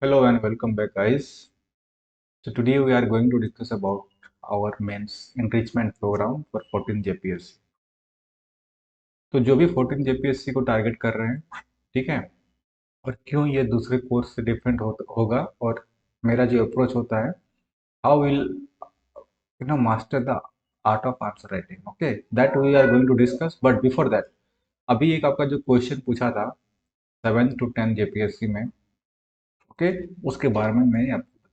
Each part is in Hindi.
Hello and welcome back, guys. So today we are going to discuss about our mains enrichment program for 14 JPSC. तो जो भी 14 JPSC को टारगेट कर रहे हैं, ठीक है, और क्यों ये दूसरे कोर्स से डिफरेंट होगा और मेरा जो अप्रोच होता है, how will master the art of answer writing, okay, that we are going to discuss. But before that, अभी एक आपका जो क्वेश्चन पूछा था 7 to 10 JPSC में, ओके, उसके बारे में मैं आपको,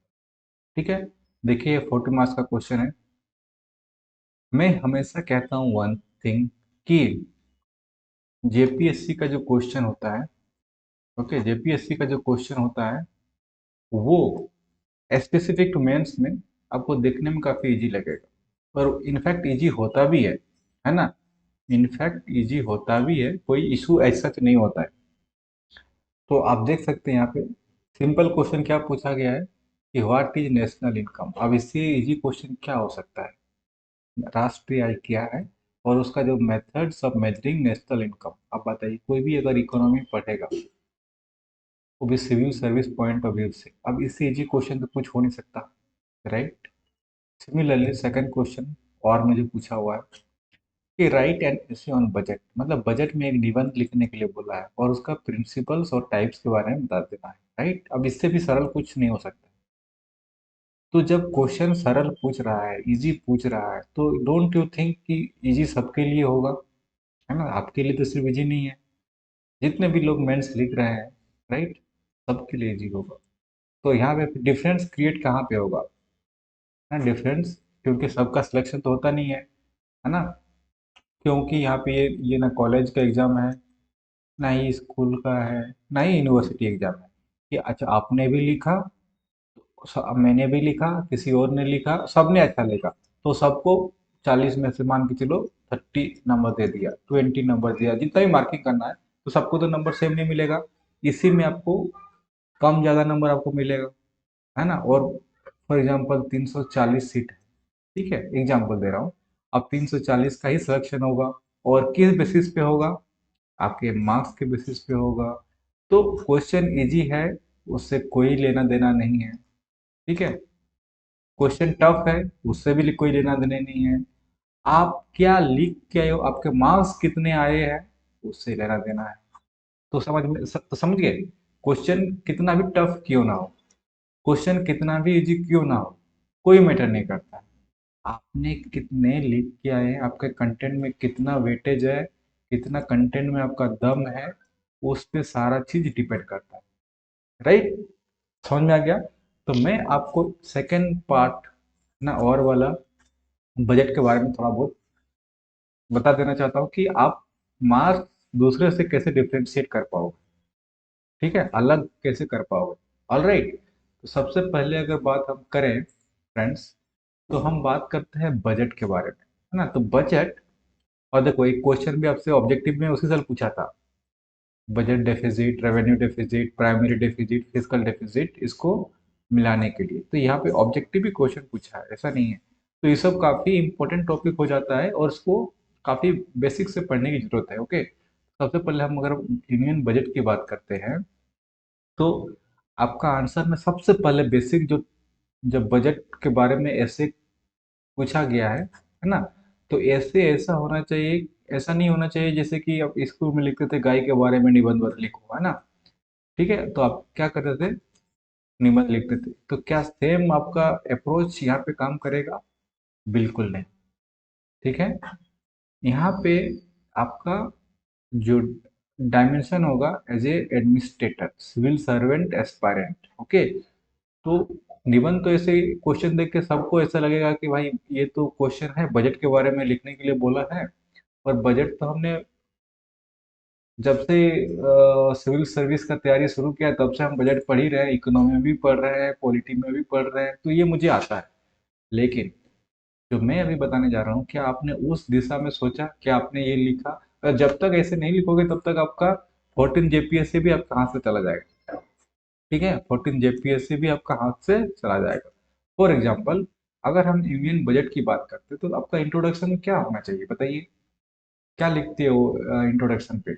ठीक है, देखिए ये 40 मार्क्स का क्वेश्चन है. मैं हमेशा कहता हूँ वन थिंग कि जेपीएससी का जो क्वेश्चन होता है, ओके, जेपीएससी का जो क्वेश्चन होता है वो स्पेसिफिक टू मेंस में आपको देखने में काफ़ी इजी लगेगा और इनफैक्ट इजी होता भी है ना. इनफैक्ट इजी होता भी है, कोई इशू ऐसा नहीं होता है. तो आप देख सकते हैं यहाँ पे सिंपल क्वेश्चन क्या पूछा गया है कि व्हाट इज नेशनल इनकम. अब इससे इजी क्वेश्चन क्या हो सकता है. राष्ट्रीय आय क्या है और उसका जो methods of measuring national income. आप बताइए, कोई भी अगर इकोनॉमी पढ़ेगा वो भी civil service point of view से, अब इससे इजी क्वेश्चन तो कुछ हो नहीं सकता, राइट. सिमिलरली सेकंड क्वेश्चन और मुझे पूछा हुआ है कि right an essay on budget, मतलब बजट में एक निबंध लिखने के लिए बोला है और उसका प्रिंसिपल्स और टाइप्स के बारे में बता देना है, राइट. अब इससे भी सरल कुछ नहीं हो सकता. तो जब क्वेश्चन सरल पूछ रहा है, इजी पूछ रहा है, तो डोंट यू थिंक कि इजी सबके लिए होगा, है ना. आपके लिए तो सिर्फ इजी नहीं है, जितने भी लोग मेंस लिख रहे हैं, राइट, सबके लिए इजी होगा. तो यहाँ पे डिफरेंस क्रिएट कहाँ पे होगा, ना डिफरेंस, क्योंकि सबका सिलेक्शन तो होता नहीं है ना. क्योंकि यहाँ पे ये ना कॉलेज का एग्जाम है, ना ही स्कूल का है, ना ही यूनिवर्सिटी एग्जाम है. कि अच्छा आपने भी लिखा, मैंने भी लिखा, किसी और ने लिखा, सबने अच्छा लिखा, तो सबको 40 में से मान के चलो 30 नंबर दे दिया, 20 नंबर दिया, जितना भी मार्किंग करना है, तो सबको तो नंबर सेम नहीं मिलेगा. इसी में आपको कम ज़्यादा नंबर आपको मिलेगा, है ना. और फॉर एग्जांपल 340 सीट है, ठीक है, एग्जांपल दे रहा हूँ. अब 340 का ही सिलेक्शन होगा और किस बेसिस पे होगा, आपके मार्क्स के बेसिस पे होगा. तो क्वेश्चन इजी है, उससे कोई लेना देना नहीं है, ठीक है. क्वेश्चन टफ है, उससे भी कोई लेना देना नहीं है. आप क्या लिख के आए हो, आपके मार्क्स कितने आए हैं, उससे लेना देना है. तो तो समझ गए. क्वेश्चन कितना भी टफ क्यों ना हो, क्वेश्चन कितना भी इजी क्यों ना हो, कोई मैटर नहीं करता. आपने कितने लिख के आए हैं, आपके कंटेंट में कितना वेटेज है, कितना कंटेंट में आपका दम है, उस पे सारा चीज डिपेंड करता है, राइट. समझ में आ गया. तो मैं आपको सेकंड पार्ट ना और वाला बजट के बारे में थोड़ा बहुत बता देना चाहता हूँ कि आप मार्क्स दूसरे से कैसे डिफ्रेंशिएट कर पाओगे, ठीक है, अलग कैसे कर पाओगे. All right. तो सबसे पहले अगर बात हम करें फ्रेंड्स, तो हम बात करते हैं बजट के बारे में, है ना. तो बजट, और देखो एक क्वेश्चन भी आपसे ऑब्जेक्टिव में उसी साल पूछा था, budget deficit, revenue deficit, primary deficit, physical deficit, इसको मिलाने के लिए. तो यहाँ पे ऑब्जेक्टिव भी क्वेश्चन पूछा है, ऐसा नहीं है. तो ये सब काफ़ी इंपॉर्टेंट टॉपिक हो जाता है और इसको काफ़ी बेसिक से पढ़ने की जरूरत है, ओके. सबसे पहले हम अगर यूनियन बजट की बात करते हैं, तो आपका आंसर में सबसे पहले बेसिक जो, जब बजट के बारे में ऐसे पूछा गया है ना, तो ऐसे ऐसा होना चाहिए, ऐसा नहीं होना चाहिए जैसे कि आप स्कूल में लिखते थे गाय के बारे में निबंध लिखो, है ना, ठीक है. तो आप क्या करते थे, निबंध लिखते थे. तो क्या सेम आपका अप्रोच यहाँ पे काम करेगा, बिल्कुल नहीं, ठीक है. यहाँ पे आपका जो डायमेंशन होगा as a administrator, civil servant, aspirant, okay. तो निबंध तो ऐसे क्वेश्चन देख के सबको ऐसा लगेगा कि भाई ये तो क्वेश्चन है बजट के बारे में लिखने के लिए बोला है. और बजट तो हमने जब से सिविल सर्विस का तैयारी शुरू किया तब से हम बजट पढ़ ही रहे हैं, इकोनॉमी में भी पढ़ रहे हैं, पॉलिटी में भी पढ़ रहे हैं, तो ये मुझे आता है. लेकिन जो मैं अभी बताने जा रहा हूँ, क्या आपने उस दिशा में सोचा, क्या आपने ये लिखा. जब तक ऐसे नहीं लिखोगे तब तक आपका 14 जेपीएससी भी आपका हाथ से चला जाएगा, ठीक है. 14 जेपीएससी भी आपका हाथ से चला जाएगा. फॉर एग्जाम्पल, अगर हम यूनियन बजट की बात करते हैं तो आपका इंट्रोडक्शन क्या होना चाहिए, बताइए. क्या लिखते हो इंट्रोडक्शन पे,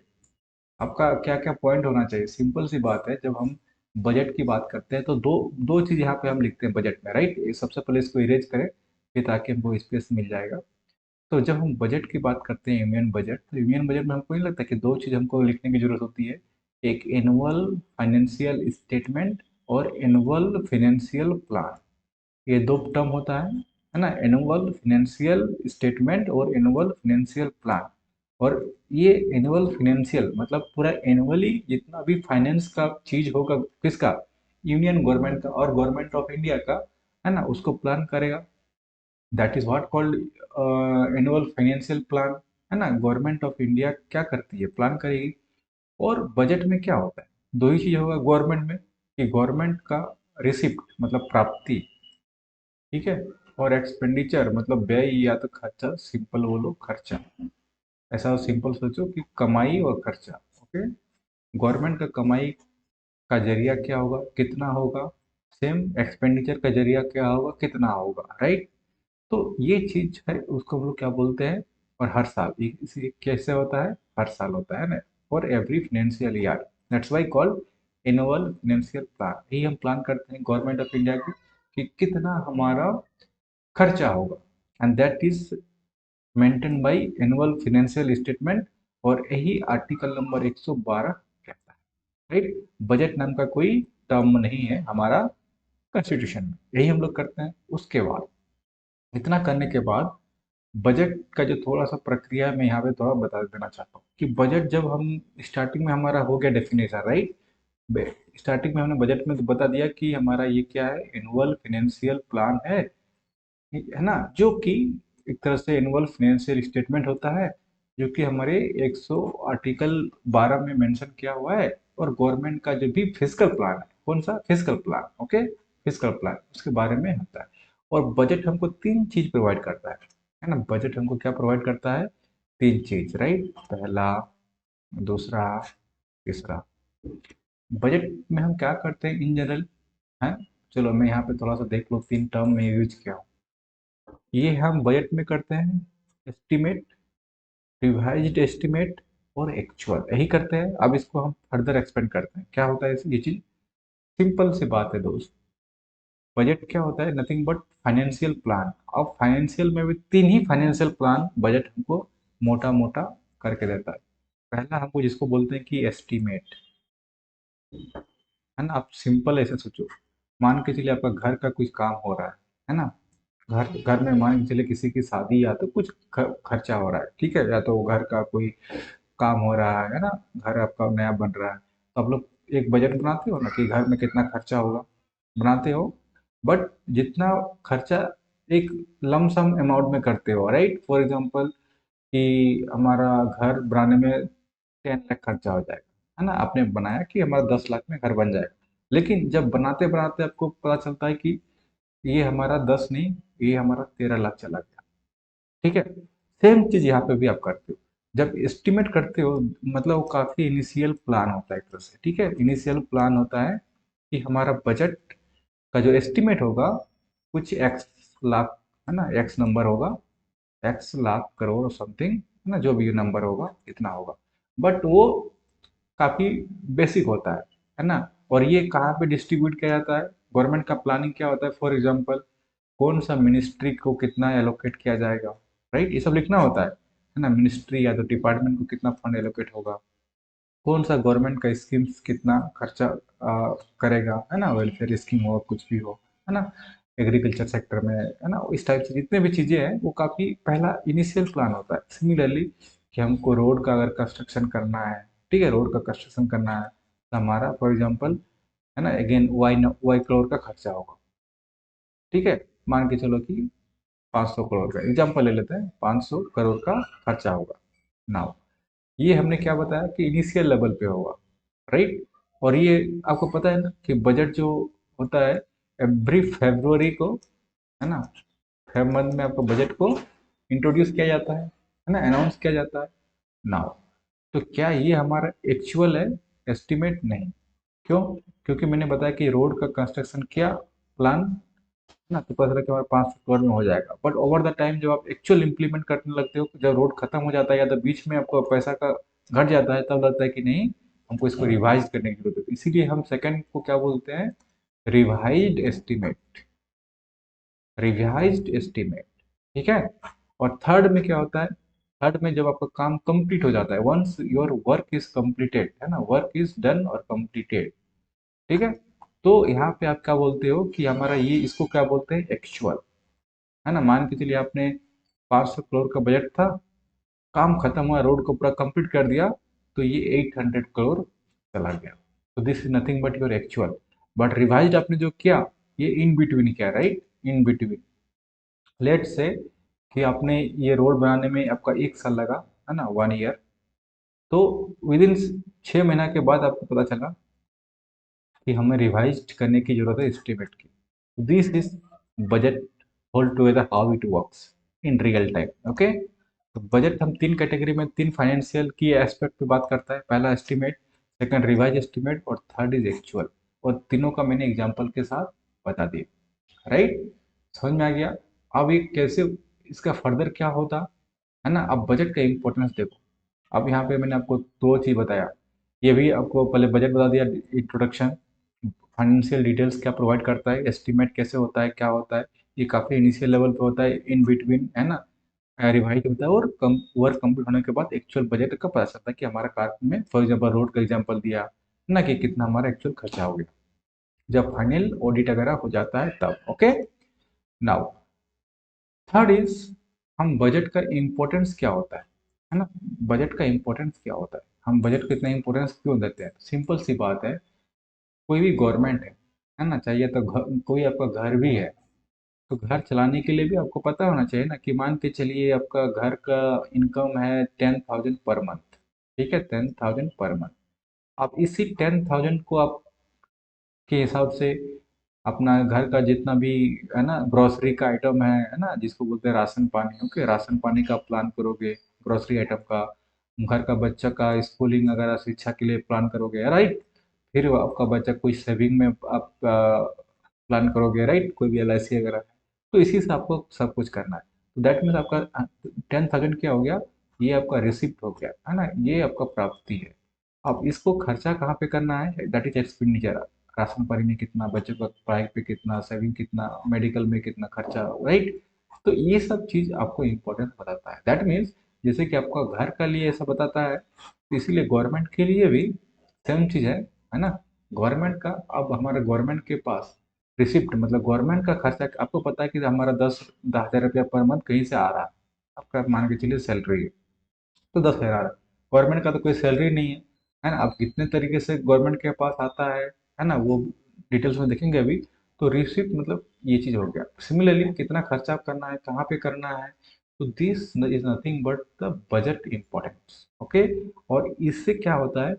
आपका क्या क्या पॉइंट होना चाहिए. सिंपल सी बात है, जब हम बजट की बात करते हैं तो दो दो चीज़ यहाँ पे हम लिखते हैं बजट में, राइट। सबसे पहले इसको इरेज करें फिर ताकि हमको स्पेस मिल जाएगा। तो जब हम बजट की बात करते हैं यूनियन बजट, तो यूनियन बजट में हमको नहीं लगता कि दो चीज़ हमको लिखने की जरूरत होती है, एक एनुअल फाइनेंशियल स्टेटमेंट और एनुअल फाइनेंशियल प्लान। ये दो टर्म होता है ना, एनुअल फाइनेंशियल स्टेटमेंट और एनुअल फाइनेंशियल प्लान। और ये एनुअल फाइनेंशियल मतलब पूरा एनुअली जितना भी फाइनेंस का चीज होगा, किसका, यूनियन गवर्नमेंट का और गवर्नमेंट ऑफ इंडिया का, है ना, उसको प्लान करेगा। That is what called annual financial plan. है ना, गवर्नमेंट ऑफ इंडिया क्या करती है, प्लान करेगी। और बजट में क्या होता है, दो ही चीज होगा गवर्नमेंट में, कि गवर्नमेंट का रिसिप्ट मतलब प्राप्ति, ठीक है, और एक्सपेंडिचर मतलब व्यय या तो खर्चा, सिंपल बोलो खर्चा, ऐसा सिंपल सोचो कि कमाई और खर्चा। ओके, गवर्नमेंट का कमाई का जरिया क्या होगा, कितना होगा, सेम एक्सपेंडिचर का जरिया क्या होगा, कितना होगा, राइट। तो ये चीज है, उसको हम लोग क्या बोलते हैं। और हर साल इसी कैसे होता है, हर साल होता है ना, for every financial year. That's why called annual financial plan. यही हम प्लान करते हैं गवर्नमेंट ऑफ इंडिया की कि कितना हमारा खर्चा होगा, and that is maintain by annual financial statement. और यही आर्टिकल नंबर 112 कहता है, राइट। बजट नाम का कोई टर्म नहीं है हमारा कॉन्स्टिट्यूशन में, यही हम लोग करते हैं। उसके बाद इतना करने के बाद बजट का जो थोड़ा सा प्रक्रिया है, मैं यहाँ पे थोड़ा बता देना चाहता हूँ कि बजट जब हम स्टार्टिंग में हमारा हो गया डेफिनेशन, राइट। स्टार्टिंग में हमने बजट में तो बता दिया कि हमारा ये क्या है, एनुअल फाइनेंशियल प्लान है ना, जो कि एक तरह से एनुअल फाइनेंशियल स्टेटमेंट होता है, जो कि हमारे 100 आर्टिकल 12 में मेंशन किया हुआ है। और गवर्नमेंट का जो भी फिजिकल प्लान है, कौन सा physical plan, okay, physical plan उसके बारे में होता है। और बजट हमको तीन चीज प्रोवाइड करता है ना, बजट हमको क्या प्रोवाइड करता है, तीन चीज, राइट। पहला, दूसरा, तीसरा। बजट में हम क्या करते हैं इन जनरल, है, चलो मैं यहाँ पे थोड़ा सा देख लो, तीन टर्म में यूज किया हूँ। ये हम बजट में करते हैं एस्टिमेट, रिवाइज्ड एस्टिमेट और एक्चुअल, यही करते हैं। अब इसको हम फर्दर एक्सपेंड करते हैं, क्या होता है ये चीज, सिंपल सी बात है दोस्त। बजट क्या होता है, नथिंग बट फाइनेंशियल प्लान। अब फाइनेंशियल में भी तीन ही फाइनेंशियल प्लान बजट हमको मोटा मोटा करके देता है। पहला हमको जिसको बोलते हैं कि एस्टिमेट, है ना। आप सिंपल ऐसे सोचो, मान के चलिए आपका घर का कुछ काम हो रहा है ना। घर घर में मान के चलिए किसी की शादी या तो कुछ खर्चा हो रहा है, ठीक है, या तो घर का कोई काम हो रहा है ना, घर आपका नया बन रहा है, तो आप लोग एक बजट बनाते हो ना कि घर में कितना खर्चा होगा, बनाते हो। बट जितना खर्चा एक लमसम अमाउंट में करते हो, राइट। फॉर एग्जांपल कि हमारा घर बनाने में 10 लाख खर्चा हो जाएगा, है ना, आपने बनाया कि हमारा 10 लाख में घर बन जाएगा। लेकिन जब बनाते बनाते आपको पता चलता है कि ये हमारा 10 नहीं, ये हमारा 13 लाख चला गया, ठीक है। सेम चीज यहाँ पे भी आप करते हो, जब एस्टिमेट करते हो, मतलब वो काफी इनिशियल प्लान होता है एक तरह से, ठीक है। इनिशियल प्लान होता है कि हमारा बजट का जो एस्टिमेट होगा कुछ एक्स लाख, है ना, एक्स नंबर होगा, एक्स लाख करोड़ समथिंग, है ना, जो भी नंबर होगा इतना होगा। बट वो काफी बेसिक होता है ना। और ये कहाँ पे डिस्ट्रीब्यूट किया जाता है, गवर्नमेंट का प्लानिंग क्या होता है, फॉर एग्जाम्पल कौन सा मिनिस्ट्री को कितना एलोकेट किया जाएगा, राइट, ये सब लिखना होता है ना। मिनिस्ट्री या तो डिपार्टमेंट को कितना फंड एलोकेट होगा, कौन सा गवर्नमेंट का स्कीम्स कितना खर्चा करेगा, है ना, वेलफेयर स्कीम हो कुछ भी हो, है ना, एग्रीकल्चर सेक्टर में, है ना, इस टाइप से जितने भी चीज़ें हैं वो काफ़ी पहला इनिशियल प्लान होता है। सिमिलरली कि हमको रोड का अगर कंस्ट्रक्शन करना है, ठीक है, रोड का कंस्ट्रक्शन करना है, तो हमारा फॉर एग्जांपल, है ना, अगेन वाई करोड़ का खर्चा होगा, ठीक है। मान के चलो कि 500 करोड़ का एग्जाम्पल ले लेते हैं, 500 करोड़ का खर्चा होगा। नाउ ये हमने क्या बताया कि इनिशियल लेवल पे होगा, राइट। और ये आपको पता है ना कि बजट जो होता है एवरी फेब्रुअरी को, है ना, फेब मंथ में आपको बजट को इंट्रोड्यूस किया जाता है ना, अनाउंस किया जाता है। नाउ तो क्या ये हमारा एक्चुअल है, एस्टिमेट नहीं। क्यों, क्योंकि मैंने बताया कि रोड का कंस्ट्रक्शन किया प्लान ना, तो पता चला कि हमारे 500 करोड़ में हो जाएगा। बट ओवर द टाइम जब आप एक्चुअल इंप्लीमेंट करने लगते हो, जब रोड खत्म हो जाता है या तो बीच में आपको पैसा का घट जाता है, तब लगता है कि नहीं हमको इसको रिवाइज करने की जरूरत है, इसीलिए हम सेकंड को क्या बोलते हैं, रिवाइज्ड एस्टिमेट, रिवाइज्ड एस्टिमेट, ठीक है। और थर्ड में क्या होता है, थर्ड में जब आपका काम कंप्लीट हो जाता है, once your work is completed, है ना, वर्क इज डन और कंप्लीटेड, ठीक है, तो यहाँ पे आप क्या बोलते हो कि हमारा ये, इसको क्या बोलते हैं, एक्चुअल, है ना। मान के चलिए आपने 500 करोड़ का बजट था, काम खत्म हुआ, रोड को पूरा कंप्लीट कर दिया, तो ये 800 करोड़ चला गया, तो this is nothing but your actual. But revise आपने जो किया, ये इन बिटवीन किया, राइट, इन बिटवीन। लेट से कि आपने ये रोड बनाने में आपका 1 साल लगा, है ना, 1 ईयर, तो विद इन 6 महीना के बाद आपको पता चला कि हमें रिवाइज करने की जरूरत है एस्टिमेट की। This is budget whole together, how it works in real time, okay. तो बजट हम तीन कैटेगरी में, तीन फाइनेंशियल की एस्पेक्ट पे बात करता है, पहला एस्टिमेट, सेकंड रिवाइज एस्टिमेट, और थर्ड इज एक्चुअल, और तीनों का मैंने एग्जांपल के साथ बता दिया, राइट, समझ में आ गया। अब ये कैसे, इसका फर्दर क्या होता है ना। अब बजट का इंपॉर्टेंस देखो, अब यहाँ पे मैंने आपको दो चीज बताया, ये भी आपको पहले बजट बता दिया, इंट्रोडक्शन, फाइनेंशियल डिटेल्स क्या प्रोवाइड करता है, एस्टिमेट कैसे होता है, क्या होता है, ये काफी इनिशियल लेवल पे होता है, इन बिटवीन, है ना, रिवाइज होता है, और कम वर्क कंप्लीट होने के बाद एक्चुअल बजट का पता चलता है कि हमारा कार्य में, फॉर एग्जाम्पल रोड का एग्जाम्पल दिया ना, कि कितना हमारा एक्चुअल खर्चा हो गया, जब फाइनल ऑडिट वगैरह हो जाता है तब, ओके। नाउ थर्ड इज, हम बजट का इम्पोर्टेंस क्या होता है ना, बजट का इम्पोर्टेंस क्या होता है, हम बजट को इतना इम्पोर्टेंस क्यों देते हैं। सिंपल सी बात है, कोई भी गवर्नमेंट है ना, चाहिए तो कोई आपका घर भी है, तो घर चलाने के लिए भी आपको पता होना चाहिए ना, कि मान के चलिए आपका घर का इनकम है 10,000 पर मंथ, ठीक है, 10,000 पर मंथ। आप इसी 10,000 को आप के हिसाब से अपना घर का जितना भी, है ना, ग्रोसरी का आइटम है ना, जिसको बोलते हैं राशन पानी, ओके, राशन पानी का प्लान करोगे, ग्रोसरी आइटम का, घर का बच्चा का स्कूलिंग वगैरह शिक्षा के लिए प्लान करोगे, राइट, फिर आपका बच्चा कोई सेविंग में आप प्लान करोगे, राइट, कोई भी LIC वगैरह, तो इसी से आपको सब कुछ करना है। तो दैट मीन्स आपका 10,000 क्या हो गया, ये आपका रिसिप्ट हो गया, है ना, ये आपका प्राप्ति है। अब इसको खर्चा कहाँ पे करना है, दैट इज एक्सपेंडिचर, राशन पानी में कितना, बच्चों का पढ़ाई पे कितना, सेविंग कितना, मेडिकल में कितना खर्चा, राइट। तो ये सब चीज आपको इम्पोर्टेंस बताता है, दैट मीन्स जैसे कि आपका घर का लिए ऐसा बताता है, तो इसीलिए गवर्नमेंट के लिए भी सेम चीज है ना। गवर्नमेंट का, अब हमारे गवर्नमेंट के पास रिसिप्ट, मतलब गवर्नमेंट का खर्चा, आपको पता है कि हमारा 10,000 रुपया पर मंथ कहीं से आ रहा है, आपका मान के चलिए सैलरी है, तो 10,000 आ रहा है। गवर्नमेंट का तो कोई सैलरी नहीं है ना। अब कितने तरीके से गवर्नमेंट के पास आता है ना, वो डिटेल्स में देखेंगे अभी। तो रिसिप्ट मतलब ये चीज हो गया। सिमिलरली कितना खर्चा करना है, कहाँ पे करना है, तो this is nothing but the budget importance, okay. और इससे क्या होता है,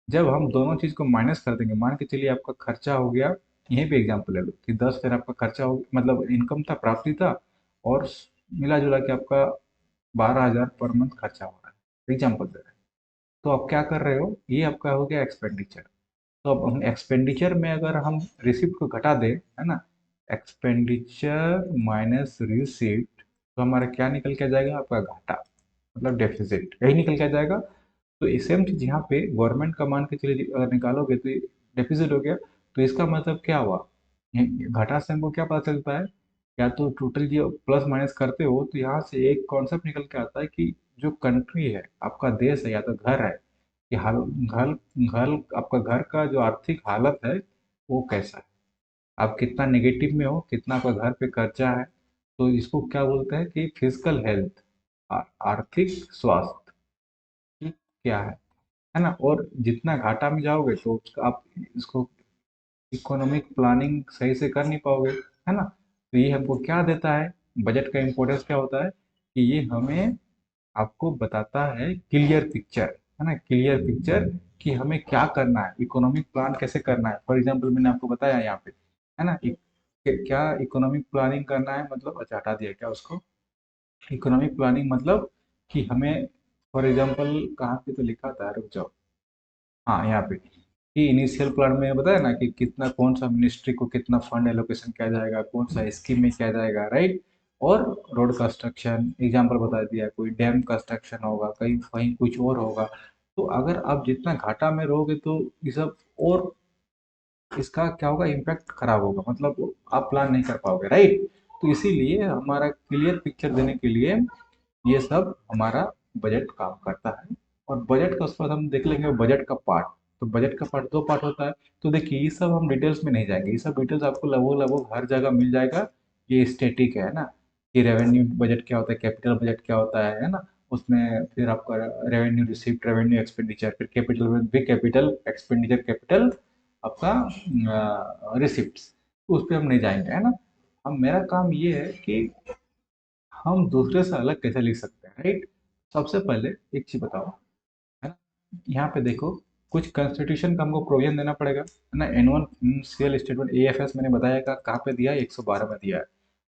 जब हम दोनों चीज को माइनस कर देंगे, मान के चलिए आपका खर्चा हो गया, यहीं पे एग्जांपल ले लो कि 10,000 आपका खर्चा हो, मतलब इनकम था, प्राप्ति था, और मिला जुला के आपका 12,000 पर मंथ खर्चा हो रहा है, एग्जाम्पल दे रहे हैं। तो आप क्या कर रहे हो, ये आपका हो गया एक्सपेंडिचर। तो अब हम एक्सपेंडिचर में अगर हम रिसिप्ट को घटा दें, है ना, एक्सपेंडिचर माइनस रिसिप्ट, तो हमारा क्या निकल के आ जाएगा, आपका घाटा, मतलब डेफिसिट, यही निकल के आ जाएगा। तो सेम चीज यहाँ पे गवर्नमेंट का मान के चलिए अगर निकालोगे तो डेफिसिट हो गया, तो इसका मतलब क्या हुआ, घाटा से हमको क्या पता चलता है, या तो टोटल जो प्लस माइनस करते हो, तो यहाँ से एक कॉन्सेप्ट निकल के आता है कि जो कंट्री है, आपका देश है या तो घर है, कि हाल, घर घर आपका घर का जो आर्थिक हालत है वो कैसा है, आप कितना नेगेटिव में हो, कितना आपका घर पे कर्जा है, तो इसको क्या बोलते हैं कि फिजिकल हेल्थ, आर्थिक स्वास्थ्य, ठीक, क्या है ना। और जितना घाटा में जाओगे तो आप इसको इकोनॉमिक प्लानिंग सही से कर नहीं पाओगे, है ना। तो ये हमको क्या देता है, बजट का इम्पोर्टेंस क्या होता है, कि ये हमें, आपको बताता है क्लियर पिक्चर, है ना, क्लियर पिक्चर, कि हमें क्या करना है, इकोनॉमिक प्लान कैसे करना है। फॉर एग्जांपल मैंने आपको बताया यहाँ पे, है ना, क्या इकोनॉमिक प्लानिंग करना है, मतलब अच्छा हटा दिया क्या उसको, इकोनॉमिक प्लानिंग मतलब कि हमें, फॉर एग्जांपल कहाँ पे तो लिखा था, रुक जाओ, हाँ यहाँ पे, कि इनिशियल प्लान में बताया ना कि कितना, कौन सा मिनिस्ट्री को कितना फंड एलोकेशन किया जाएगा, कौन सा स्कीम में किया जाएगा, राइट। और रोड कंस्ट्रक्शन एग्जांपल बता दिया, कोई डैम कंस्ट्रक्शन होगा, कहीं कहीं कुछ और होगा, तो अगर आप जितना घाटा में रहोगे तो ये सब, और इसका क्या होगा, इम्पैक्ट खराब होगा, मतलब आप प्लान नहीं कर पाओगे, राइट। तो इसीलिए हमारा क्लियर पिक्चर देने के लिए ये सब हमारा बजट काम करता है। और बजट का उसके बाद हम देख लेंगे बजट का पार्ट। तो बजट का पार्ट दो पार्ट होता है। तो देखिए ये सब हम डिटेल्स में नहीं जाएंगे, ये सब डिटेल्स आपको लगभग लगभग हर जगह मिल जाएगा। ये स्टैटिक है ना, कि रेवेन्यू बजट क्या होता है, कैपिटल बजट क्या होता है ना। उसमें फिर आपका रेवेन्यू रिसिप्ट, रेवेन्यू एक्सपेंडिचर, फिर कैपिटल भी, कैपिटल एक्सपेंडिचर, कैपिटल आपका रिसिप्ट, उस पर हम नहीं जाएंगे, है ना। हम, मेरा काम ये है कि हम दूसरे से अलग कैसे लिख सकते हैं, राइट। सबसे पहले एक चीज बताओ, है ना। यहाँ पे देखो, कुछ कॉन्स्टिट्यूशन का हमको प्रोविजन देना पड़ेगा, है ना। एनुअल फाइनेंशियल स्टेटमेंट, एएफएस मैंने बताया कहाँ पे दिया है, 112 में दिया है।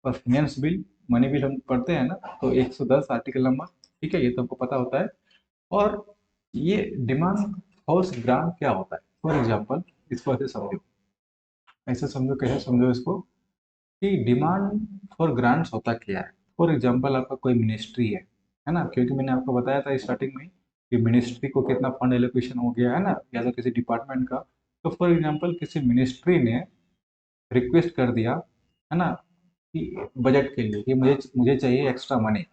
और फाइनेंस बिल, मनी बिल हम पढ़ते हैं ना, तो 110 आर्टिकल नंबर, ठीक है, ये तो हमको पता होता है। और ये डिमांड हाउस ग्रांट क्या होता है, फॉर एग्जाम्पल इसको ऐसे समझो, ऐसे समझो, कैसे समझो इसको, कि डिमांड फॉर ग्रांट्स होता क्या है। फॉर एग्जांपल आपका कोई मिनिस्ट्री है ना, क्योंकि मैंने आपको बताया था स्टार्टिंग में कि मिनिस्ट्री को कितना फंड एलोकेशन हो गया है ना, या तो किसी डिपार्टमेंट का। तो फॉर एग्जांपल किसी मिनिस्ट्री ने रिक्वेस्ट कर दिया, है ना, कि बजट के लिए कि मुझे मुझे चाहिए एक्स्ट्रा मनी,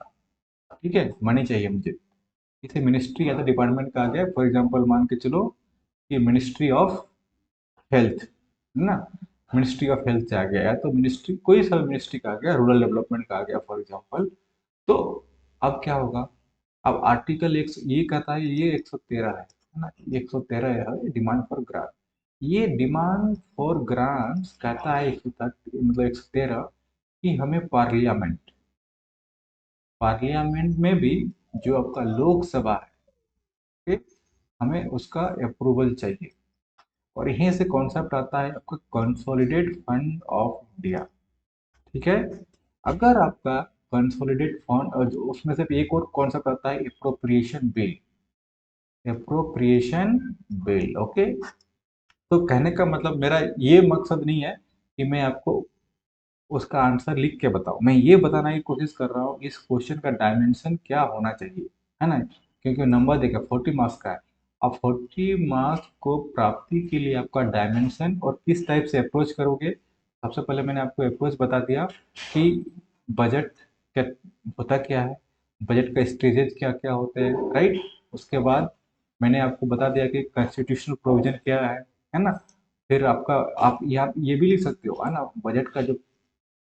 ठीक है, मनी चाहिए मुझे। किसी मिनिस्ट्री या तो डिपार्टमेंट का आ गया, फॉर एग्जांपल मान के चलो कि मिनिस्ट्री ऑफ हेल्थ, है ना, मिनिस्ट्री ऑफ हेल्थ से आ गया, या तो मिनिस्ट्री, कोई सा मिनिस्ट्री का आ गया, रूरल डेवलपमेंट का आ गया फॉर एग्जांपल। तो अब क्या होगा, अब आर्टिकल एक ये कहता है, ये 113 है ना, 113 है डिमांड फॉर ग्रांट। ये डिमांड फॉर ग्रांट कहता है 130, मतलब 113, कि हमें पार्लियामेंट, पार्लियामेंट में भी जो आपका लोकसभा है, ठीक, हमें उसका अप्रूवल चाहिए। और यहीं से कॉन्सेप्ट आता है आपका कंसोलिडेट फंड ऑफ इंडिया, ठीक है। अगर आपका कंसोलिडेट फंड, और उसमें से भी एक और कॉन्सेप्ट आता है appropriation bill, appropriation bill, okay. तो कहने का मतलब मेरा ये मकसद नहीं है कि मैं आपको उसका आंसर लिख के बताऊं, मैं ये बताने की कोशिश कर रहा हूँ इस क्वेश्चन का डायमेंशन क्या होना चाहिए, है ना। क्योंकि नंबर देखा 40 मार्क्स का है। अब 40 मार्क्स को प्राप्ति के लिए आपका डायमेंशन और किस टाइप से अप्रोच करोगे। सबसे पहले मैंने आपको अप्रोच बता दिया कि बजट क्या होता, क्या है, बजट का स्टेजेस क्या क्या होते हैं, राइट। उसके बाद मैंने आपको बता दिया कि कॉन्स्टिट्यूशनल प्रोविजन क्या है ना। फिर आपका, आप ये भी लिख सकते हो, है ना, बजट का जो,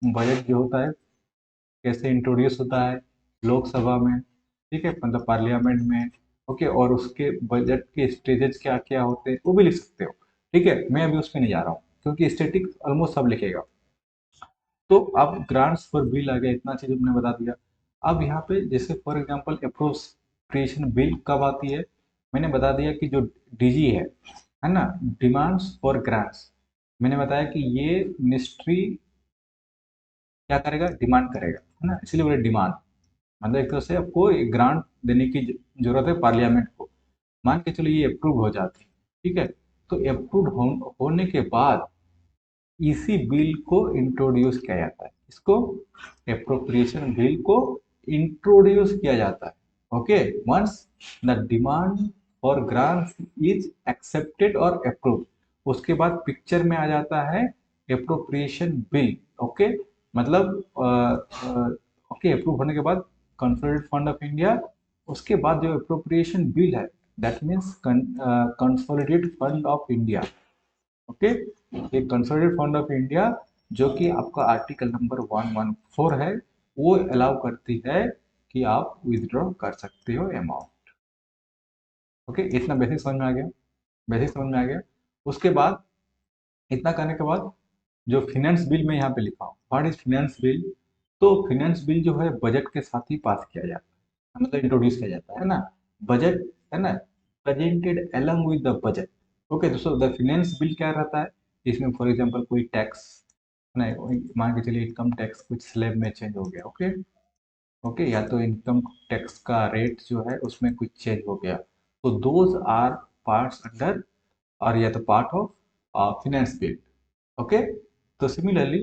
बजट जो होता है कैसे इंट्रोड्यूस होता है लोकसभा में, ठीक है, मतलब पार्लियामेंट में, ओके। और उसके बजट के स्टेजेस क्या क्या होते हैं वो भी लिख सकते हो, ठीक है। मैं अभी उस पर नहीं जा रहा हूँ क्योंकि स्टेटिक ऑलमोस्ट सब लिखेगा। तो अब ग्रांट्स पर बिल आ गया, इतना चीज हमने बता दिया। अब यहाँ पे जैसे फॉर एग्जांपल अप्रोप्रिएशन बिल कब आती है, मैंने बता दिया कि जो डीजी है ना, डिमांड्स फॉर ग्रांट्स, मैंने बताया कि ये मिनिस्ट्री क्या करेगा, डिमांड करेगा, है ना, इसलिए बोले डिमांड। मतलब एक तरह से आपको ग्रांट देने की जरूरत है पार्लियामेंट को। मान के चलो ये अप्रूव हो जाती है, ठीक है। तो अप्रूव होने के बाद इसी बिल को इंट्रोड्यूस किया जाता है, इसको अप्रोप्रिएशन बिल को इंट्रोड्यूस किया जाता है, okay. Once the demand for grant is accepted और अप्रूव, उसके बाद पिक्चर में आ जाता है अप्रोप्रिएशन बिल, ओके। मतलब ओके, अप्रूव होने के बाद कंसोलिडेटेड फंड ऑफ इंडिया, उसके बाद जो अप्रोप्रिएशन बिल है, that means consolidated fund of India, okay. ये कंसोलिडेटेड फंड ऑफ इंडिया जो कि आपका आर्टिकल नंबर 114 है, वो अलाउ करती है कि आप विथड्रॉ कर सकते हो अमाउंट, ओके। इतना बेसिक समझ में आ गया, बेसिक समझ में आ गया। उसके बाद, इतना करने के बाद, जो फिनेंस बिल में यहाँ पे लिखा हूँ, व्हाट इज फिनेंस बिल। तो फिनेंस बिल जो है बजट के साथ ही पास किया जाता है, मतलब इंट्रोड्यूस किया जाता है ना, बजट, है ना, presented along with the budget, okay. दोस्तों द फिनेंस बिल क्या रहता है, इसमें फॉर एग्जांपल कोई टैक्स, नहीं मान के चलिए इनकम टैक्स कुछ स्लैब में चेंज हो गया, ओके, ओके, या तो इनकम टैक्स का रेट जो है उसमें कुछ चेंज हो गया, तो दोज आर पार्ट्स अंडर, और या तो part of finance bill, okay. तो सिमिलरली,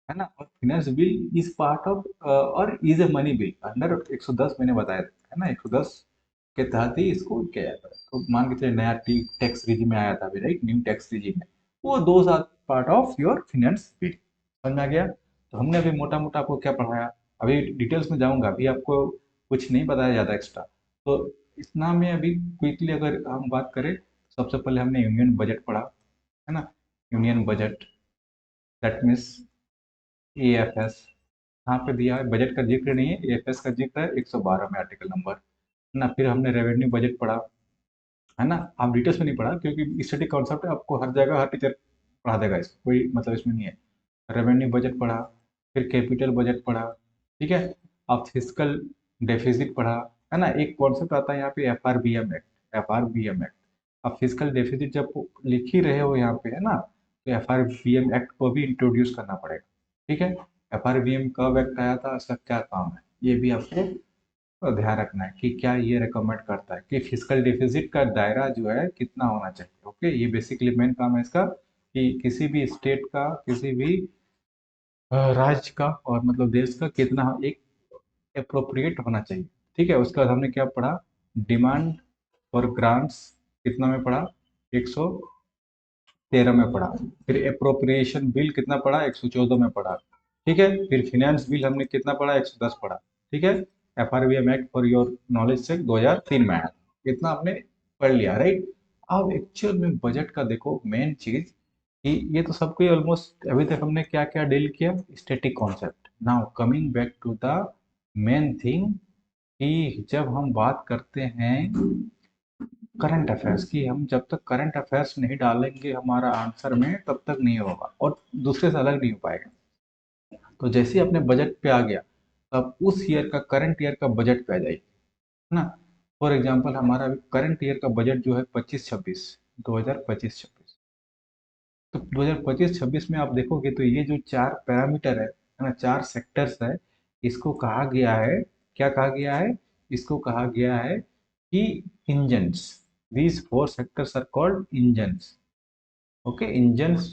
है ना, और finance bill is part of और is a money bill under 110, मैंने बताया था, है ना, 110 के तहत ही इसको किया जाता है। तो मान के चलिए नया टैक्स रिजिम में आया था अभी, राइट, न्यू टैक्स रिजिम है, वो दो are part of your finance bill. समझ में आ गया? तो हमने अभी मोटा मोटा आपको क्या पढ़ाया, अभी डिटेल्स में जाऊंगा, अभी आपको कुछ नहीं बताया जाता एक्स्ट्रा। तो इतना में अभी क्विकली अगर हम बात करें, सबसे पहले हमने यूनियन बजट पढ़ा, है ना, union budget, that means AFS। यहाँ पे दिया है, बजट का जिक्र नहीं है, AFS का जिक्र है 112 में आर्टिकल नंबर, है ना। फिर हमने रेवेन्यू बजट पढ़ा, है ना। आप डिटेल्स में नहीं पढ़ा क्योंकि स्टैटिक कॉन्सेप्ट है, आपको हर जगह हर टीचर पढ़ा देगा, इसको कोई मतलब इसमें नहीं है। रेवेन्यू बजट पढ़ा, फिर कैपिटल बजट पढ़ा, ठीक है। आप फिजिकल डेफिसिट पढ़ा, है ना। एक कॉन्सेप्ट आता है यहाँ पे FRBM एक्ट, FRBM एक्ट। आप फिजिकल डेफिसिट जब लिख ही रहे हो यहाँ पे, है ना, तो FRBM एक्ट को भी इंट्रोड्यूस करना पड़ेगा, ठीक है। FRBM कब एक्ट आया था, इसका क्या काम है, ये भी आपको ध्यान रखना है कि क्या ये रिकमेंड करता है कि फिजिकल डिफिजिट का दायरा जो है कितना होना चाहिए। ओके, ये बेसिकली मेन काम है इसका, कि किसी भी स्टेट का, किसी भी राज्य का और मतलब देश का कितना एक अप्रोप्रिएट होना चाहिए, ठीक है। उसके बाद हमने क्या पढ़ा, डिमांड और ग्रांट्स कितना में पढ़ा, 113 में पढ़ा। फिर अप्रोप्रिएशन बिल कितना पढ़ा, 114 में पढ़ा, ठीक है। फिर फिनेंस बिल हमने कितना पढ़ा, 110 पढ़ा, ठीक है। FRBM act for your knowledge से 2003 में आया, इतना हमने पढ़ लिया, राइट। अब एक्चुअल में बजट का देखो मेन चीज, कि ये तो सबको ऑलमोस्ट अभी तक हमने क्या क्या डील किया, static concept. Now coming back to the main thing, कि जब हम बात करते हैं करंट अफेयर्स की, हम जब तक करंट अफेयर्स नहीं डालेंगे हमारा आंसर में तब तक नहीं होगा और दूसरे से अलग नहीं हो पाएगा। तो जैसे ही अपने बजट पे आ गया, तब उस ईयर का, करंट ईयर का बजट पे आ जाइए, है ना। फॉर एग्जांपल हमारा करंट ईयर का बजट जो है 25-26, 2025-26। तो 2025-26 में आप देखोगे तो ये जो चार पैरामीटर है ना, चार सेक्टर्स है, इसको कहा गया है, क्या कहा गया है, इसको कहा गया है कि engines, these four sectors are called engines. Okay, engines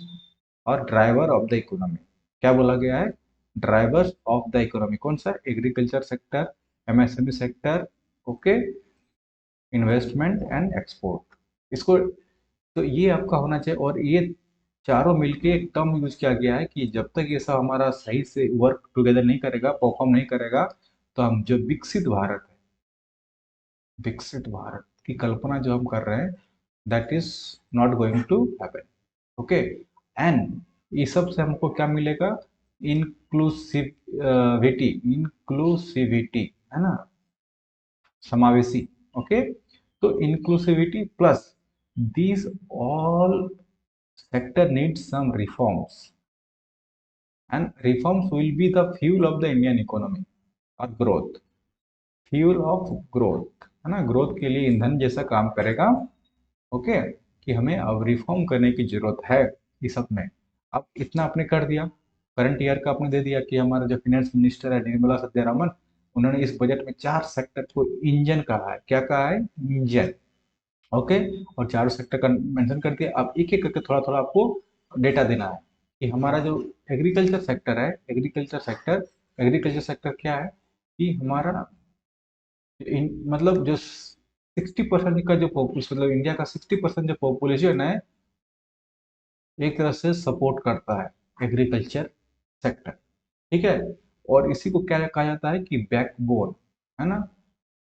और ड्राइवर ऑफ द इकोनॉमी, क्या बोला गया है, ड्राइवर्स ऑफ द इकोनॉमी। कौन सा, agriculture sector, MSME sector, okay, investment and export, इसको। तो ये आपका होना चाहिए, और ये चारों मिलके एक टर्म यूज किया गया है कि जब तक ये सब हमारा सही से वर्क टुगेदर नहीं करेगा, परफॉर्म नहीं करेगा, तो हम जो विकसित भारत है, विकसित भारत की कल्पना जो हम कर रहे हैं, that is not going to happen. Okay, and ये सब से हमको क्या मिलेगा, इंक्लूसिविटी, इंक्लूसिविटी, है ना, समावेशी। ओके, तो inclusivity plus these all sector needs some reforms, and reforms will be the fuel of the Indian economy or growth, fuel of growth, है ना, ग्रोथ के लिए ईंधन जैसा काम करेगा। ओके, कि हमें अब रिफॉर्म करने की जरूरत है इस सब में। अब इतना आपने कर दिया, करंट ईयर का आपने दे दिया कि हमारा जो फाइनेंस मिनिस्टर है निर्मला सीतारमण, उन्होंने इस बजट में चार सेक्टर को इंजन कहा है, क्या कहा है, इंजन। ओके, और चारों सेक्टर का मेंशन करके अब एक एक करके थोड़ा थोड़ा आपको डेटा देना है, कि हमारा जो एग्रीकल्चर सेक्टर है, एग्रीकल्चर सेक्टर क्या है, कि हमारा मतलब जो 60% का जो पॉपुलेशन, मतलब इंडिया का 60% जो पॉपुलेशन है, एक तरह से सपोर्ट करता है एग्रीकल्चर सेक्टर, ठीक है। और इसी को क्या कहा जाता है कि बैकबोन, है ना,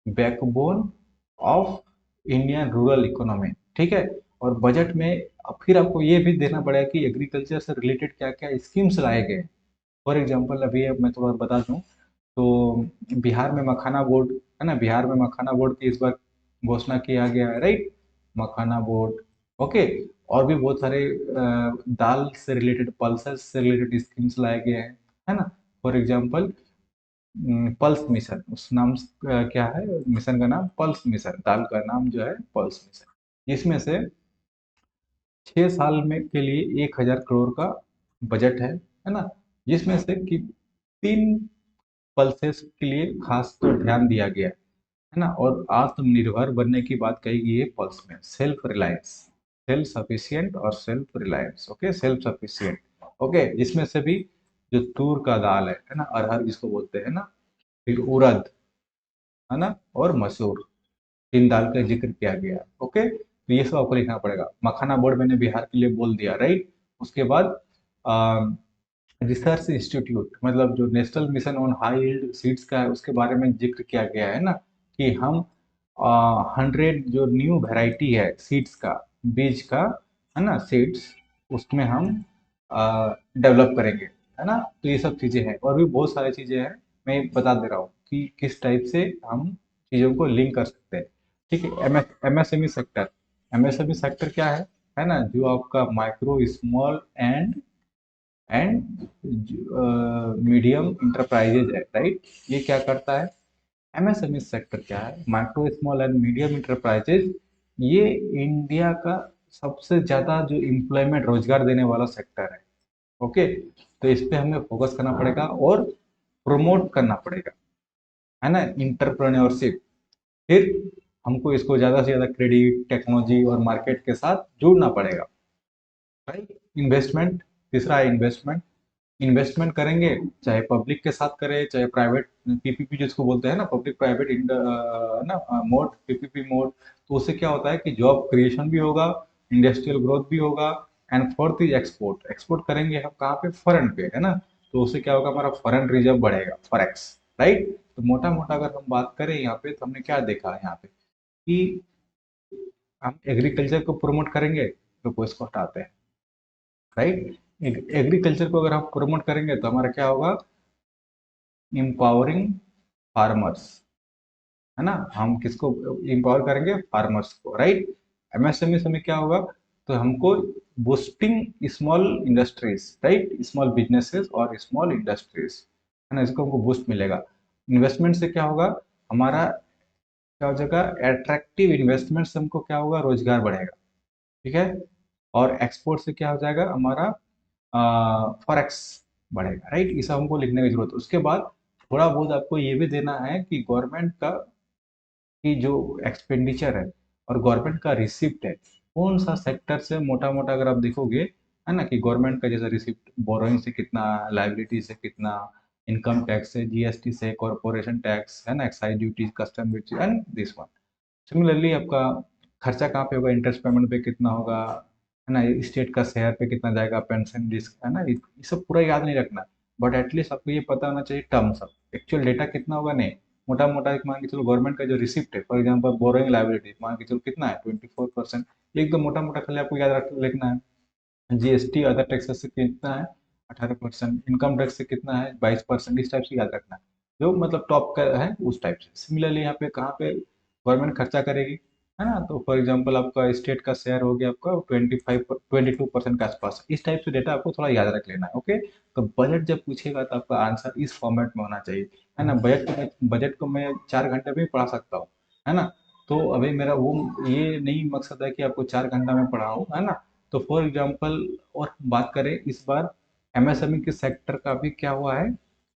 backbone of Indian rural economy, ठीक है। और बजट में अब फिर आपको ये भी देखना पड़ेगा कि एग्रीकल्चर से रिलेटेड क्या क्या स्कीम्स लाए गए। फॉर एग्जांपल अभी मैं थोड़ा बता दूं, तो बिहार में मखाना बोर्ड, है ना, बिहार में मखाना बोर्ड की इस बार घोषणा किया गया है, राइट, मखाना बोर्ड। ओके, और भी बहुत सारे दाल से रिलेटेड, पल्सेस से रिलेटेड स्कीम्स लाए गए हैं, है ना। फॉर एग्जांपल पल्स मिशन, उस नाम क्या है मिशन का नाम, पल्स मिशन, दाल का नाम जो है पल्स मिशन, जिसमें से 6 साल में के लिए 1,000 करोड़ का बजट है ना, जिसमें से कि 3 पल्सेस के लिए खास तो ध्यान दिया गया है ना, और आत्मनिर्भर बनने की बात कही गई है पल्स में, सेल्फ रिलायंस, सेल्फ सफिशिएंट और self reliance. Okay, self sufficient, okay, जिसमें से भी जो तूर का दाल है ना, अरहर जिसको बोलते हैं ना, फिर उड़द, है ना, और मसूर, तीन दाल का जिक्र किया गया है। ओके, तो ये सब आपको लिखना पड़ेगा। मखाना बोर्ड मैंने बिहार के लिए बोल दिया, राइट। उसके बाद रिसर्च इंस्टीट्यूट मतलब जो national mission on high yield seeds का है उसके बारे में जिक्र किया गया है ना, कि हम 100 जो न्यू वैरायटी है सीड्स का, बीज का, है ना, सीड्स, उसमें हम डेवलप करेंगे, है ना। तो ये सब चीज़ें हैं और भी बहुत सारी चीज़ें हैं, मैं बता दे रहा हूँ कि किस टाइप से हम चीज़ों को लिंक कर सकते हैं। ठीक है, एमएसएमई सेक्टर, एमएसएमई सेक्टर क्या है ना, जो आपका micro small and medium enterprises है, राइट। ये क्या करता है, एमएसएमई सेक्टर क्या है, micro small and medium enterprises, ये इंडिया का सबसे ज़्यादा जो एम्प्लॉयमेंट रोजगार देने वाला सेक्टर है। ओके, तो इस पे हमें फोकस करना पड़ेगा और प्रमोट करना पड़ेगा, है ना, इंटरप्रेन्योरशिप। फिर हमको इसको ज़्यादा से ज़्यादा क्रेडिट, टेक्नोलॉजी और मार्केट के साथ जुड़ना पड़ेगा, राइट। इन्वेस्टमेंट, तीसरा है इन्वेस्टमेंट। इन्वेस्टमेंट करेंगे, चाहे पब्लिक के साथ करें चाहे प्राइवेट, पीपीपी जिसको बोलते हैं ना, पब्लिक प्राइवेट ना मोड, पीपीपी मोड। तो उससे क्या होता है कि जॉब क्रिएशन भी होगा, इंडस्ट्रियल ग्रोथ भी होगा। And fourth is export, export करेंगे हम कहाँ पे, फॉरेन पे, है ना। तो उससे क्या होगा, हमारा फॉरेन रिजर्व बढ़ेगा, फॉरेक्स, राइट। तो मोटा मोटा अगर हम बात करें यहाँ पे, तो हमने क्या देखा है यहाँ पे कि हम एग्रीकल्चर को प्रमोट करेंगे तो कोई इसको हटाते हैं, राइट। एग्रीकल्चर को अगर हम प्रमोट करेंगे तो हमारा क्या होगा, एम्पावरिंग फार्मर्स, है ना। हम किसको एम्पावर करेंगे, फार्मर्स को, राइट। एमएसएमई में क्या होगा, तो हमको boosting small industries, right, small businesses और स्मॉल इंडस्ट्रीज, है ना, इसको हमको बूस्ट मिलेगा। इन्वेस्टमेंट से क्या होगा, हमारा क्या हो जाएगा, एट्रैक्टिव इन्वेस्टमेंट से हमको क्या होगा, रोजगार बढ़ेगा, ठीक है। और एक्सपोर्ट से क्या हो जाएगा, हमारा फॉरेक्स बढ़ेगा, राइट। ये सब हमको लिखने की जरूरत है। उसके बाद थोड़ा बहुत आपको ये भी देना है कि गवर्नमेंट का की जो एक्सपेंडिचर है और गवर्नमेंट का रिसिप्ट है, कौन सा सेक्टर से मोटा मोटा अगर आप देखोगे, है ना, कि गवर्नमेंट का जैसा रिसिप्ट, बोरोइंग से कितना, लाइबिलिटी से कितना, इनकम टैक्स से, जीएसटी से, कॉर्पोरेशन टैक्स, है ना, excise duty, custom duty and this one. Similarly आपका खर्चा कहाँ पे होगा, इंटरेस्ट पेमेंट पे कितना होगा, है ना, स्टेट का शेयर पे कितना जाएगा, पेंशन रिस्क, है ना, ये सब पूरा याद नहीं रखना, बट एटलीस्ट आपको ये पता होना चाहिए टर्म्स ऑफ एक्चुअल डेटा कितना होगा, नहीं। मोटा मोटा एक मान के चलो गवर्नमेंट का जो रिसिप्ट है, फॉर एग्जांपल बोरोइंग लाइबिलिटी मान के चलो कितना है, 24%। एकदम मोटा मोटा खाली आपको याद रख लिखना है। जीएसटी अदर टैक्सेस से कितना है, 18%। इनकम टैक्स से कितना है, 22%। इस टाइप से याद रखना है, जो मतलब टॉप का है उस टाइप से। सिमिलरली यहाँ पे कहाँ पे गवर्नमेंट खर्चा करेगी, है ना, तो फॉर एग्जांपल आपका स्टेट का शेयर हो गया आपका 22% के आसपास। इस टाइप से डेटा आपको थोड़ा याद रख लेना है, ओके। तो बजट जब पूछेगा तो आपका आंसर इस फॉर्मेट में होना चाहिए, है ना। बजट को मैं 4 घंटे में ही पढ़ा सकता हूँ, है ना। तो अभी मेरा वो ये नहीं मकसद है कि आपको 4 घंटा में पढ़ाऊँ, है ना। तो फॉर एग्जांपल और बात करें इस बार एमएसएमई के सेक्टर का भी क्या हुआ है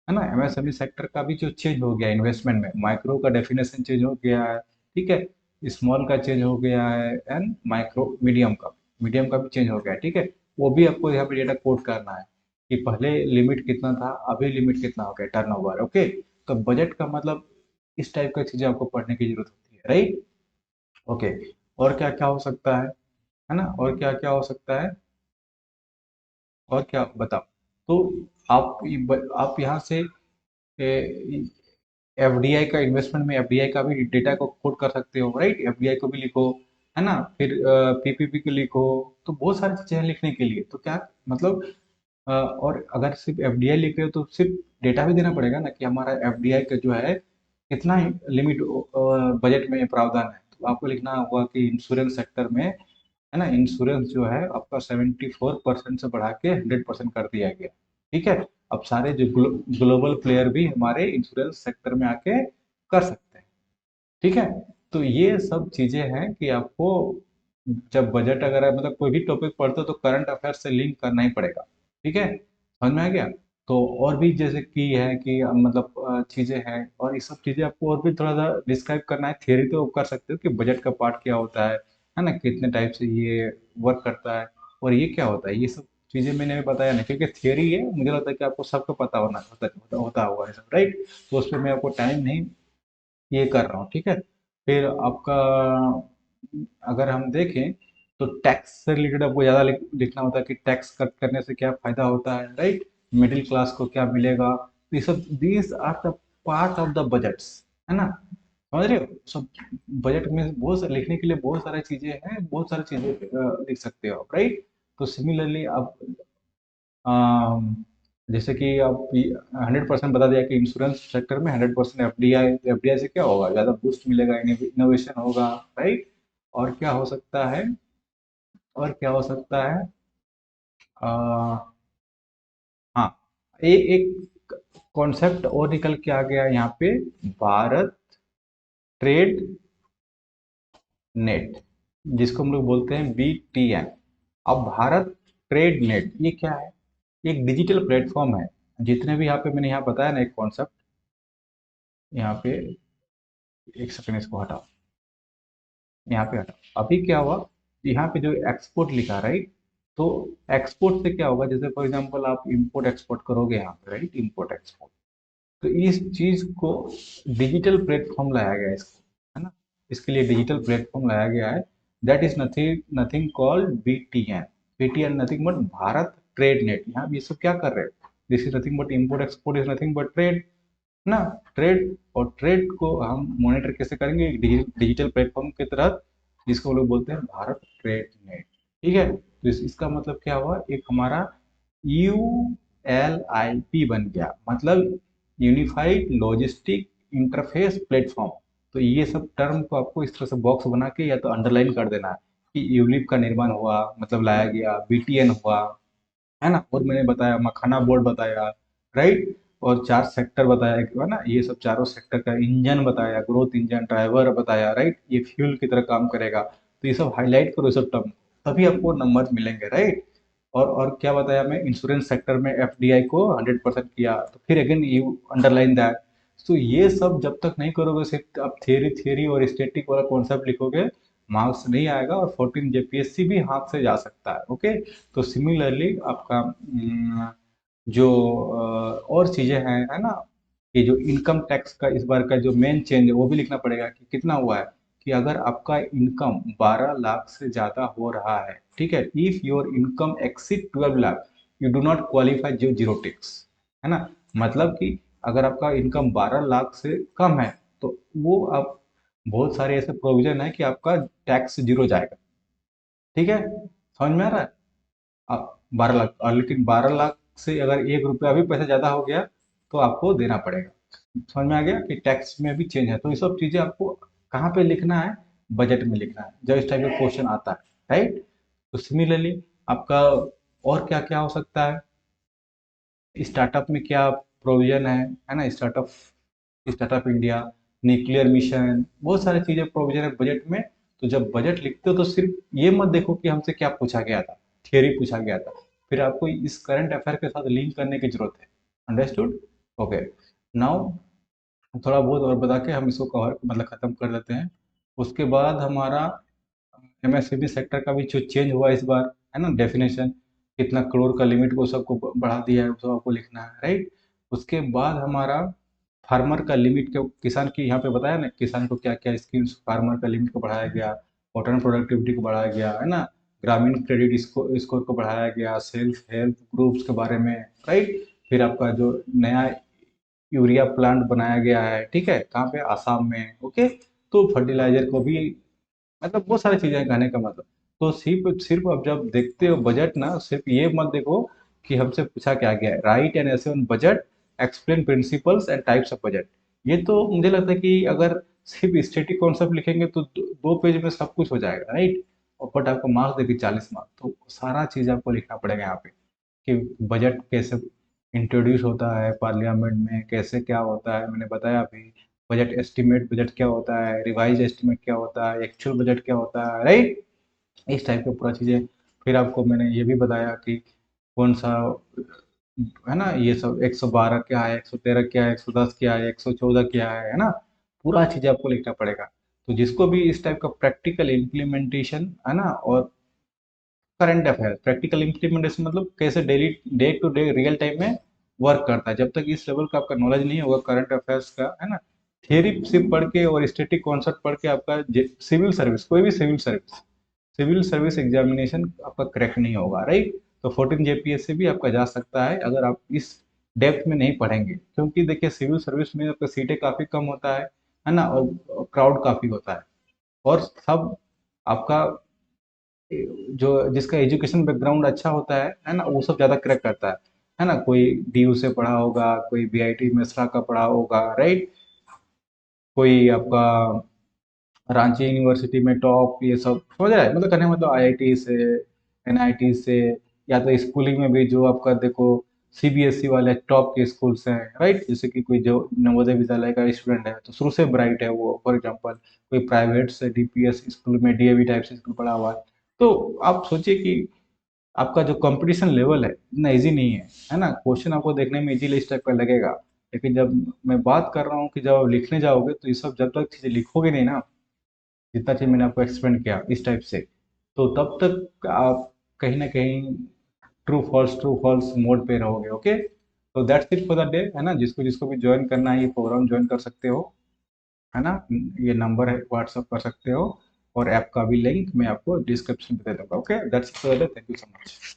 ना, एमएसएमई सेक्टर का भी जो चेंज हो गया इन्वेस्टमेंट में, माइक्रो का डेफिनेशन चेंज हो गया है, ठीक है। स्मॉल का चेंज हो गया है एंड माइक्रो मीडियम का भी चेंज हो गया है, ठीक है। वो भी आपको यहाँ पे डेटा कोड करना है कि पहले लिमिट कितना था, अभी लिमिट कितना हो गया, टर्नओवर, ओके। तो बजट का मतलब इस टाइप का चीजें आपको पढ़ने की जरूरत होती है, राइट। ओके, और क्या क्या हो सकता है ना, और क्या क्या हो सकता है, और क्या बताओ। तो आप यहाँ से एफडीआई का, इन्वेस्टमेंट में एफडीआई का भी डेटा को कोड कर सकते हो, राइट। एफडीआई को भी लिखो, है ना, फिर पीपीपी को लिखो। तो बहुत सारी चीजें हैं लिखने के लिए, तो क्या मतलब और अगर सिर्फ एफडीआई लिख रहे हो तो सिर्फ डेटा भी देना पड़ेगा ना, कि हमारा एफडीआई का जो है कितना लिमिट बजट में प्रावधान है। तो आपको लिखना होगा कि इंश्योरेंस सेक्टर में, है ना, इंश्योरेंस जो है आपका 74% से बढ़ा के 100% कर दिया गया, ठीक है। अब सारे जो ग्लोबल प्लेयर भी हमारे इंश्योरेंस सेक्टर में आके कर सकते हैं, ठीक है। तो ये सब चीजें हैं कि आपको जब बजट अगर आप मतलब कोई भी टॉपिक पढ़ते हो तो करंट अफेयर से लिंक करना ही पड़ेगा, ठीक है, समझ में आ गया। तो और भी जैसे की है कि मतलब चीजें हैं, और ये सब चीजें आपको और भी थोड़ा सा डिस्क्राइब करना है, थियरी तो कर सकते हो कि बजट का पार्ट क्या होता है ना, कितने टाइप से ये वर्क करता है, और ये क्या होता है, ये सब चीजें मैंने भी बताया ना, क्योंकि थियरी है, मुझे लगता है कि आपको सबको पता होता होगा ये सब, राइट। तो उस पर मैं आपको टाइम नहीं ये कर रहा हूँ, ठीक है। फिर आपका अगर हम देखें तो टैक्स से रिलेटेड आपको ज़्यादा लिखना होता है कि टैक्स कट करने से क्या फ़ायदा होता है, राइट। मिडिल क्लास को क्या मिलेगा, तो ये सब these are the part of the budgets, है ना। समझ रहे हो सब। बजट में बहुत सारे लिखने के लिए बहुत सारी चीज़ें हैं, बहुत सारी चीज़ें लिख सकते हो, राइट। तो सिमिलरली आप अम, जैसे कि आप 100% बता दिया कि इंश्योरेंस सेक्टर में 100% एफडीआई, एफडीआई से क्या होगा, ज़्यादा बूस्ट मिलेगा, इनोवेशन होगा, राइट। और क्या हो सकता है, और क्या हो सकता है, अ, हाँ, एक कॉन्सेप्ट और निकल के आ गया यहाँ पे, भारत ट्रेड नेट, जिसको हम लोग बोलते हैं BTN। अब भारत ट्रेड नेट ये क्या है, ये एक डिजिटल प्लेटफॉर्म है। जितने भी यहाँ पे मैंने यहाँ बताया ना एक कॉन्सेप्ट, यहाँ पे एक सेकंड इसको हटाओ, यहाँ पे हटाओ। अभी क्या हुआ, यहाँ पे जो एक्सपोर्ट लिखा, राइट। तो एक्सपोर्ट से क्या होगा, जैसे फॉर एग्जांपल आप इंपोर्ट एक्सपोर्ट करोगे यहाँ पे, राइट, इंपोर्ट एक्सपोर्ट। तो इस चीज को डिजिटल प्लेटफॉर्म लाया गया है इसको, है ना। इसके लिए डिजिटल प्लेटफॉर्म लाया गया है। That is nothing nothing called BTN। BTN nothing but Bharat trade net. यहाँ ये सब क्या कर रहे हैं, this is nothing but import export is nothing but trade ना। ट्रेड, और ट्रेड को हम मॉनिटर कैसे करेंगे, एक डिजिटल प्लेटफॉर्म के तहत, जिसको हम लोग बोलते हैं भारत ट्रेड नेट। ठीक है, तो इसका मतलब क्या हुआ, एक हमारा ULIP बन गया, मतलब यूनिफाइड लॉजिस्टिक इंटरफेस प्लेटफॉर्म। तो ये सब टर्म को आपको इस तरह से बॉक्स बना के या तो अंडरलाइन कर देना है कि यूलिप का निर्माण हुआ, मतलब लाया गया, BTN हुआ, है ना। और मैंने बताया मखाना बोर्ड बताया, राइट। और 4 सेक्टर बताया है ना, ये सब चारों सेक्टर का इंजन बताया, ग्रोथ इंजन, ड्राइवर बताया, राइट। ये फ्यूल की तरह काम करेगा, तो ये सब हाईलाइट करो, ये सब टर्म, तभी आपको नंबर मिलेंगे, राइट। और क्या बताया मैं, इंश्योरेंस सेक्टर में FDI को 100% किया, तो फिर अगेन यू अंडरलाइन दैट। तो ये सब जब तक नहीं करोगे, सिर्फ आप थियरी थियरी और स्टैटिक वाला कॉन्सेप्ट लिखोगे, मार्क्स नहीं आएगा, और 14 JPSC भी हाथ से जा सकता है, ओके। तो सिमिलरली आपका जो और चीजें हैं, है ना, कि जो इनकम टैक्स का इस बार का जो मेन चेंज है वो भी लिखना पड़ेगा कि कितना हुआ है। कि अगर आपका इनकम 12 लाख से ज्यादा हो रहा है, ठीक है, if your income exceed 12 lakh, you do not qualify जो जीरो टैक्स, है ना। मतलब कि अगर आपका इनकम 12 लाख से कम है, तो वो आप, बहुत सारे ऐसे प्रोविजन है कि आपका टैक्स जीरो जाएगा, ठीक है, समझ में आ रहा है। 12 लाख, और लेकिन 12 लाख से अगर 1 रुपया भी पैसा ज्यादा हो गया, तो आपको देना पड़ेगा। समझ में आ गया कि टैक्स में भी चेंज है। तो ये सब चीजें आपको कहाँ पे लिखना है, बजट में लिखना है, जब इस टाइप का क्वेश्चन आता है, राइट। तो सिमिलरली आपका और क्या क्या हो सकता है, स्टार्टअप में क्या प्रोविजन है ना, startup, startup India, nuclear mission, बहुत सारी चीजें प्रोविजन है बजट में। तो जब बजट लिखते हो तो सिर्फ ये मत देखो कि हमसे क्या पूछा गया था, थियरी पूछा गया था, फिर आपको इस करंट अफेयर के साथ लिंक करने की जरूरत है। Understood, okay. नाउ थोड़ा बहुत और बता के हम इसको कवर मतलब खत्म कर देते हैं। उसके बाद हमारा MSME सेक्टर का भी जो चेंज हुआ इस बार, है ना, डेफिनेशन, कितना करोड़ का लिमिट को सबको बढ़ा दिया है, वो सब आपको लिखना है, राइट। उसके बाद हमारा फार्मर का लिमिट के, किसान की यहाँ पे बताया ना, किसान को क्या क्या स्कीम्स, फार्मर का लिमिट को बढ़ाया गया, कॉटन प्रोडक्टिविटी को बढ़ाया गया, है ना, ग्रामीण क्रेडिट स्कोर को बढ़ाया गया, सेल्फ हेल्प ग्रुप्स के बारे में, राइट। फिर आपका जो नया यूरिया प्लांट बनाया गया है, ठीक है, कहाँ पे, आसाम में, ओके। तो फर्टिलाइजर को भी, मतलब बहुत सारी चीजें हैं कहने का मतलब। तो सिर्फ सिर्फ अब जब देखते हो बजट ना, सिर्फ ये मत देखो कि हमसे पूछा क्या गया है, राइट एन ऐसे on budget, explain principles and types of budget. ये तो मुझे लगता है कि अगर सिर्फ स्टैटिक कॉन्सेप्ट लिखेंगे तो 2 पेज में सब कुछ हो जाएगा, राइट। और बट आपको मार्क्स देगी 40 मार्क्स, तो सारा चीज आपको लिखना पड़ेगा यहाँ पे, कि बजट कैसे इंट्रोड्यूस होता है पार्लियामेंट में, कैसे क्या होता है, मैंने बताया अभी। बजट एस्टिमेट, बजट क्या होता है, रिवाइज एस्टिमेट क्या होता है, एक्चुअल बजट क्या होता है, राइट। इस टाइप की पूरा चीज़ें। फिर आपको मैंने ये भी बताया कि कौन सा, है ना, ये सब 112 क्या है, 113 क्या है, 110 क्या है, 114 क्या है ना, पूरा चीज़ आपको लिखना पड़ेगा। तो जिसको भी इस टाइप का प्रैक्टिकल इम्प्लीमेंटेशन, है ना, और करंट अफेयर, प्रैक्टिकल इम्प्लीमेंटेशन मतलब कैसे daily, day to day real time में वर्क करता है, जब तक इस लेवल का आपका नॉलेज नहीं होगा करंट अफेयर्स का, है ना, थियरी सिर्फ पढ़ के और स्टैटिक कॉन्सेप्ट पढ़ के आपका सिविल सर्विस, कोई भी सिविल सर्विस एग्जामिनेशन आपका क्रैक नहीं होगा, राइट। तो 14 जेपीएससी भी आपका जा सकता है अगर आप इस डेप्थ में नहीं पढ़ेंगे, क्योंकि देखिए सिविल सर्विस में आपका सीटें काफ़ी कम होता है ना, और क्राउड काफ़ी होता है, और सब आपका जो जिसका एजुकेशन बैकग्राउंड अच्छा होता है ना, वो सब ज़्यादा क्रैक करता है ना। कोई डीयू से पढ़ा होगा, कोई बीआईटी मेसरा का पढ़ा होगा, राइट। कोई आपका रांची यूनिवर्सिटी में टॉप, ये सब समझ रहा है, मतलब करने मतलब आईआईटी से, एनआईटी से, या तो स्कूलिंग में भी जो आपका देखो सीबीएसई वाले टॉप के स्कूल्स हैं, राइट। जैसे कि कोई जो नवोदय विद्यालय का स्टूडेंट है तो शुरू से ब्राइट है वो, फॉर एग्जांपल कोई प्राइवेट से डीपीएस स्कूल में, डीएवी टाइप से स्कूल पढ़ा हुआ है, तो आप सोचिए कि आपका जो कंपटीशन लेवल है इतना इजी नहीं है ना। क्वेश्चन आपको देखने में इजी इस टाइप का लगेगा, लेकिन जब मैं बात कर रहा हूँ कि जब आप लिखने जाओगे तो ये सब जब तक चीज़ें लिखोगे नहीं ना, जितना चीज़ मैंने आपको एक्सप्लेन किया इस टाइप से, तो तब तक आप कहीं ना कहीं ट्रू फॉल्स मोड पे रहोगे। ओके, तो that's it for the day, है ना। जिसको जिसको भी ज्वाइन करना है ये प्रोग्राम ज्वाइन कर सकते हो, है ना। ये नंबर है, व्हाट्सअप कर सकते हो, और ऐप का भी लिंक मैं आपको डिस्क्रिप्शन में दे दूंगा। Okay, that's it for the day, thank you so much.